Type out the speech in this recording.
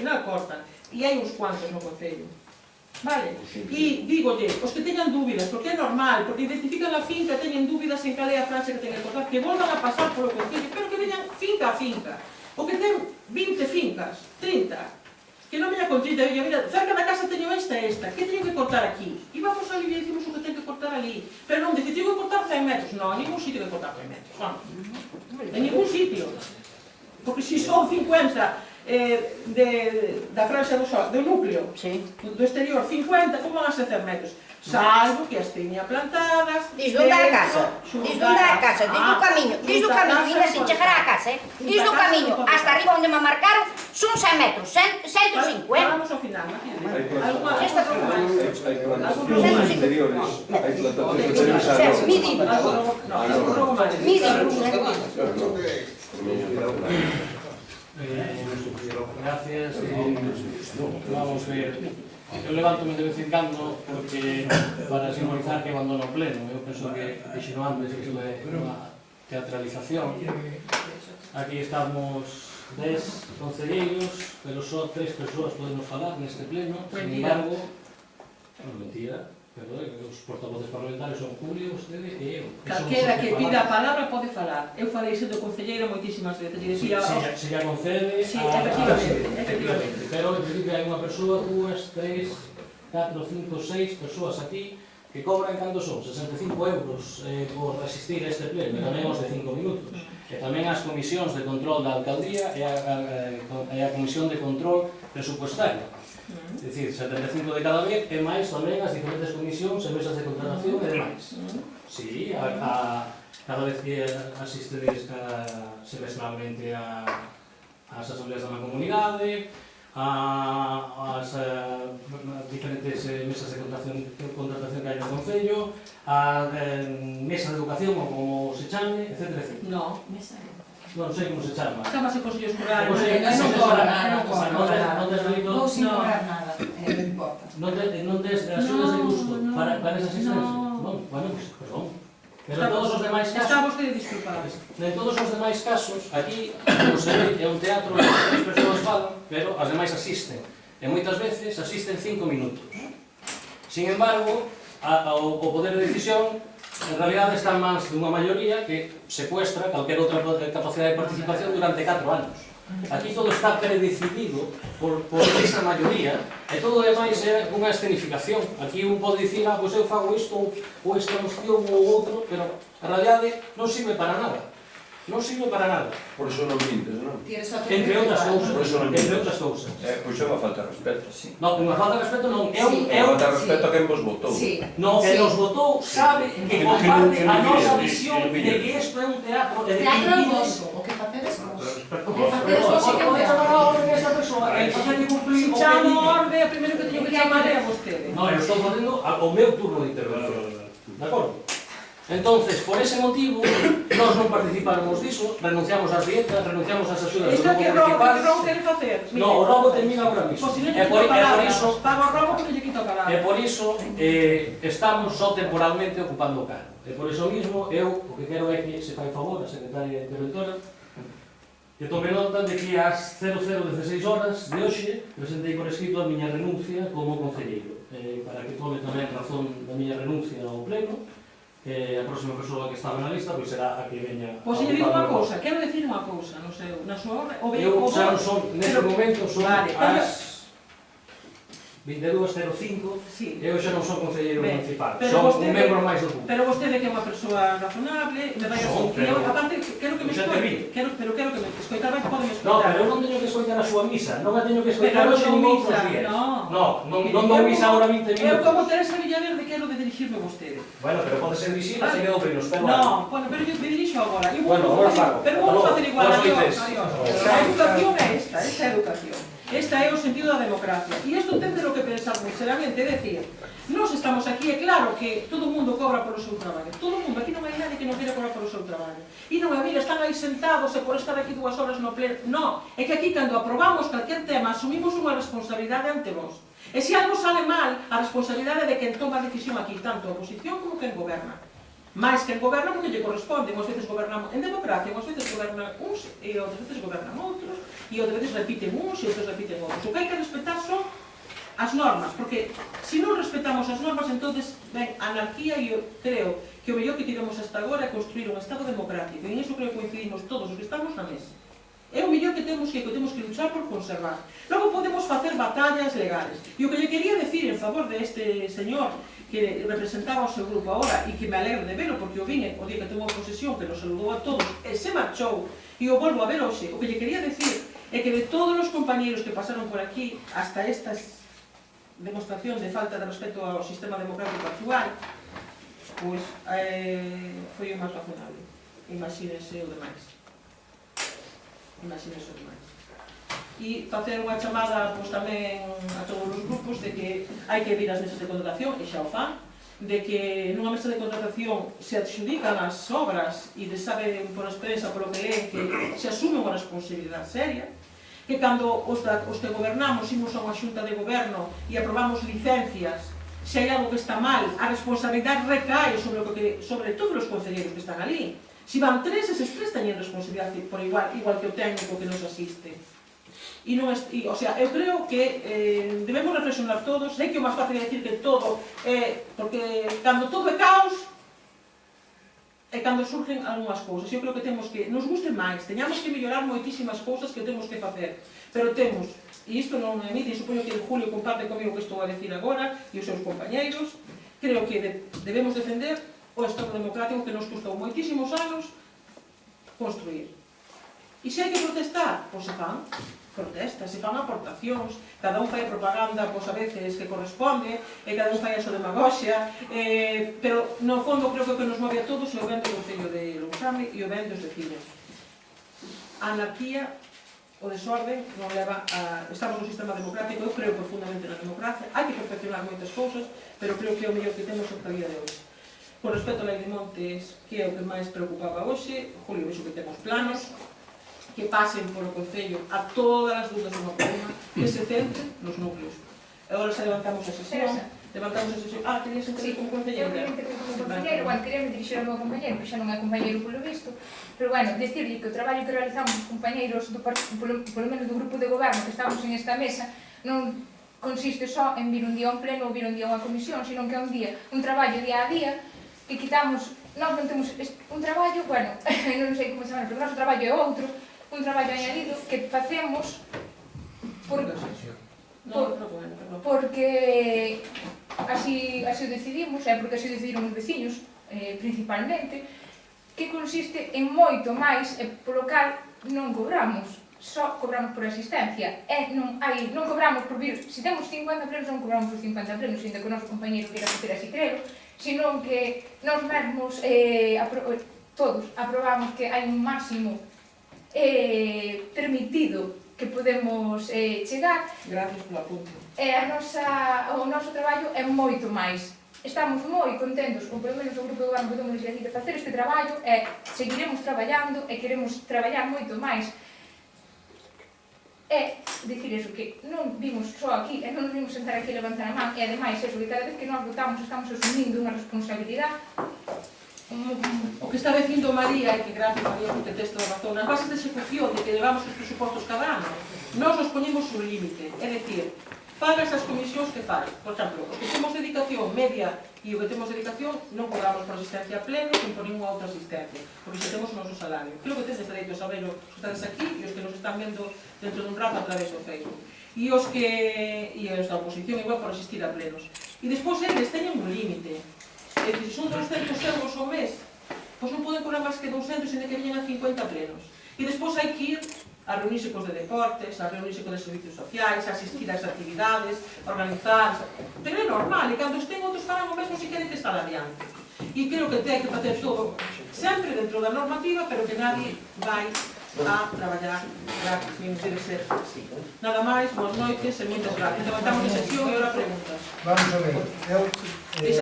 final cortan. E hai uns cuantos no Concello. Vale? E dígolle, os que teñan dúbidas, porque é normal, porque identifican a finca, teñen dúbidas en cal é a frase que teñen que cortar, que volvan a pasar polo Concello, pero que veñan finca a finca. O que ten 20 fincas, 30, que non veña con 30, mira, cerca da casa teño esta e esta, que teño que cortar aquí? E vamos ali e dicimos o que ten que cortar ali. Pero non, dice, teño que cortar 100 metros. Non, en ningún sitio que cortar 100 metros, non. En ningún sitio. Porque se son 50 da franja do núcleo, do exterior, 50, como van a ser 100 metros? Salvo que as teña plantadas... Diz onde é a casa, diz onde é a casa, diz do camiño, mira, sin chegar á casa, diz do camiño, hasta arriba onde me marcaron, son 100 metros, 150. Vamos ao final, aquí. Esta pouco máis. Hai plantacións interiores, hai plantacións interiores a robo. Midimos. Non, pouco máis. Gracias. Vamos a ver. Eu levanto-me de vez en cando porque para simbolizar que abandono o pleno. Eu penso que dixeno antes que isto é unha teatralización. Aquí estamos 10 concelleiros, pero só 3 persoas podemos falar neste pleno. Sin embargo, non mentira, pero os portavoces parlamentarios son Julio, vostede e eu. Calquera que pida a palabra pode falar. Eu falei sendo concelleira moitísimas veces. Se lla concede... Sí, efectivamente. Pero en principio hai unha persoa, 2, 3, 4, 5, 6 persoas aquí que cobran cando son 65 euros por asistir a este pleno, e tamén os de 5 minutos. E tamén as comisións de control da alcaldía e a comisión de control presupuestario. É dicir, 75 de cada vez e máis tamén as diferentes comisións e mesas de contratación e demais. Si, cada vez que asistedes semestralmente ás asambleas da comunidade, ás diferentes mesas de contratación que hai no Concello, a mesa de educación, ou como se chame, etc. No, mesa de... Non sei como se chama. Chamas en consellos escolar. Non cobra nada, non sin cobrar nada, non importa. Non tes axudas de custo para esa asistencia? Non, bueno, perdón. Pero en todos os demais casos... Está vostede disculpado. En todos os demais casos, aquí, como se ve, é un teatro onde as persoas falan, pero as demais asisten. E moitas veces asisten 5 minutos. Sin embargo, o poder de decisión en realidade está en mans dunha maioría que secuestra calquera outra capacidade de participación durante 4 anos. Aquí todo está predecidido por esa maioría e todo o demais é unha escenificación. Aquí un pode dicir, pois eu fago isto ou esta moción ou outro, pero en realidade non sirve para nada. Non sirve para nada. Por iso non mintes, non? Entre outras cousas. Pois é unha falta de respeto. Non, unha falta de respeto non. É unha falta de respeto a quen vos votou. Non, que nos votou sabe que comparte a nosa visión de que isto é un teatro. Teatro é vosso, o que facedes vos. O que facedes vos é que pode chamar a orde esa persoa, e facer que cumplir o que Chamo a orde, a primeiro que teño que chamar é a vostede. Non, eu estou facendo o meu turno de intervención. De acordo? Entonces, por ese motivo, nós non participamos diso, renunciamos ás dietas, renunciamos ás axudas do grupo municipal. Que robo quere facer? Non, o robo termina agora mismo. E por iso, pago o robo que lle quito a palabra. E por iso estamos só temporalmente ocupando o cargo. E por iso mismo, eu o que quero é que se fai favor a secretaria interventora que tome nota de que ás 00:16 horas de hoxe presentei por escrito a miña renuncia como concelleiro, para que tome tamén razón da miña renuncia ao pleno. A próxima persoa que estaba na lista pois será a que veña. Pois lle digo unha cousa, quero decir unha cousa, na súa obra, eu xa non son, neste momento son as 22:05, eu xa non son concelleiro municipal, son un membro máis do público. Pero vostede que é unha persoa razonable, me vai a opinión, aparte, quero que me escoite, pero quero que me escoitar, vai que pode me escoitar. Non, pero eu non teño que escoitar a súa misa, non a teño que escoitar hoxe nin outros días. Non dou misa ahora 20 minutos. Eu como Teresa Villaverde quero de dirigirme a vostede. Bueno, pero pode ser visible, se quedo prinos, pero... Non, bueno, pero eu me dirixo agora. Bueno, agora fago. Pero vamos facer igual, adiós. A educación é esta é a educación. Esta é o sentido da democracia. E isto ten de lo que pensar moi seriamente, é dicir, nós estamos aquí, é claro que todo o mundo cobra polo seu traballo. Todo o mundo, aquí non hai nadie que non quere cobrar polo seu traballo. E non é, mira, están aí sentados e por estar aquí 2 horas no pleno. Non, é que aquí, cando aprobamos calquer tema, asumimos unha responsabilidade ante vos. E se algo sale mal, a responsabilidade de quen toma a decisión aquí, tanto a oposición como quen goberna. máis que en goberno porque lle corresponde. Unhas veces gobernamos en democracia, unhas veces gobernan uns e outras veces gobernan outros, e outras veces repiten uns e outros repiten outros. O que hai que respetar son as normas, porque se non respetamos as normas, entonces ven anarquía, e eu creo que o mellor que tivemos hasta agora é construir un Estado democrático, e en iso creo que coincidimos todos os que estamos na mesa. É o mellor que temos que luchar por conservar. Logo podemos facer batallas legales. E o que lle quería decir en favor deste señor que representaba o seu grupo agora e que me alegro de velo porque o vine o día que tomou posesión, que nos saludou a todos e se marchou e o volvo a ver hoxe, o que lle quería decir é que de todos os compañeros que pasaron por aquí hasta esta demostración de falta de respeto ao sistema democrático actual, pois foi o máis razonable. Imagínense o demais. Imagínense o demais. E facer unha chamada pois, tamén a todos os grupos de que hai que vir ás mesas de contratación, e xa o fan, de que nunha mesa de contratación se adxudican as obras e de saben por experiencia polo que leen que se asume unha responsabilidade seria, que cando os que gobernamos imos a unha xunta de goberno e aprobamos licencias, se hai algo que está mal, a responsabilidade recae sobre todos os concelleiros que están ali. Se van tres, eses tres teñen responsabilidade por igual que o técnico que nos asiste. O sea, eu creo que debemos reflexionar todos. Sei que o máis fácil é dicir que todo porque cando todo é caos é cando surgen algunhas cousas. Eu creo que temos que, nos guste máis, teñamos que mellorar moitísimas cousas que temos que facer, pero temos, e isto non é mito, e supoño que el Julio comparte comigo que estou a decir agora, e os seus compañeiros, creo que debemos defender o Estado democrático que nos custou moitísimos anos construir. E se hai que protestar, pois se fan protestas, se fan aportacións, cada un fai a propaganda, pois a veces que corresponde, e cada un fai a súa demagoxia, pero no fondo creo que o que nos move a todos é o ben do Concello de Lousame e o ben dos vecinos. A anarquía, o desorden, non leva a... Estamos no sistema democrático, eu creo profundamente na democracia, hai que perfeccionar moitas cousas, pero creo que é o mellor que temos hasta a día de hoxe. Con respecto a Lei de Montes, que é o que máis preocupaba hoxe, Julio, vexo que temos planos, que pasen polo Concello a todas as dúdas do problema, que se centren nos núcleos. Agora xa levantamos a sesión, querías intervir como concelleira? Eu quería intervir como concelleira, quería me dirixir ao meu compañeiro, que xa non é compañeiro polo visto, pero decirlle que o traballo que realizamos os compañeiros, polo menos do grupo de goberno que estamos en esta mesa, non consiste só en vir un día a un pleno ou vir un día a unha comisión, sino que é un traballo día a día, que quitamos, nós non temos un traballo, non sei como chamar, pero o noso traballo é outro, un traballo añadido que facemos porque así o decidimos, porque así o decidiron os veciños, principalmente, que consiste en moito máis, e polo cal non cobramos, só cobramos por asistencia, non cobramos por vir, se temos 50 plenos non cobramos por 50 plenos, ainda que o noso compañeiro queira facer así crelo, senón que nós mesmos todos aprobamos que hai un máximo permitido que podemos chegar. Gracias polo apunte. O noso traballo é moito máis. Estamos moi contentos, ou pelo menos o grupo de goberno que temos de facer este traballo, e seguiremos traballando e queremos traballar moito máis. É dicir eso, que non vimos só aquí, e non nos vimos sentar aquí a levantar a man, e ademais eso, que cada vez que nós votamos estamos asumindo unha responsabilidade. O que está dicindo María, e que gracias María por te texto de razón, as bases de execución de que levamos os presupostos cada ano, nós nos poñemos un límite, é dicir, pagas as comisións que fai. Por exemplo, os que temos dedicación media e o que temos dedicación non cobramos por asistencia a pleno nin por ninguna outra asistencia, porque xa temos o noso salario. Creo que tedes dereito a saberlo os que estades aquí e os que nos están vendo dentro dun rato a través do Facebook. E os da oposición igual por asistir a plenos. E despois eles teñen un límite. É dicir, se son 200 euros ao mes, pois non poden cobrar máis que 200 e que viñan a 50 plenos. E despois hai que ir a reunirse cos de deportes, a reunirse cos de servicios sociais, a asistir ás actividades, a organizar... Pero é normal, e cando estén outros farán o mesmo se queren que estar adiante. E creo que ten que facer todo sempre dentro da normativa, pero que nadie vai a traballar gratis, nin debe ser así. Nada máis, boas noites e moitas gracias. Levantamos a sesión e ahora preguntas. Vamos a ver,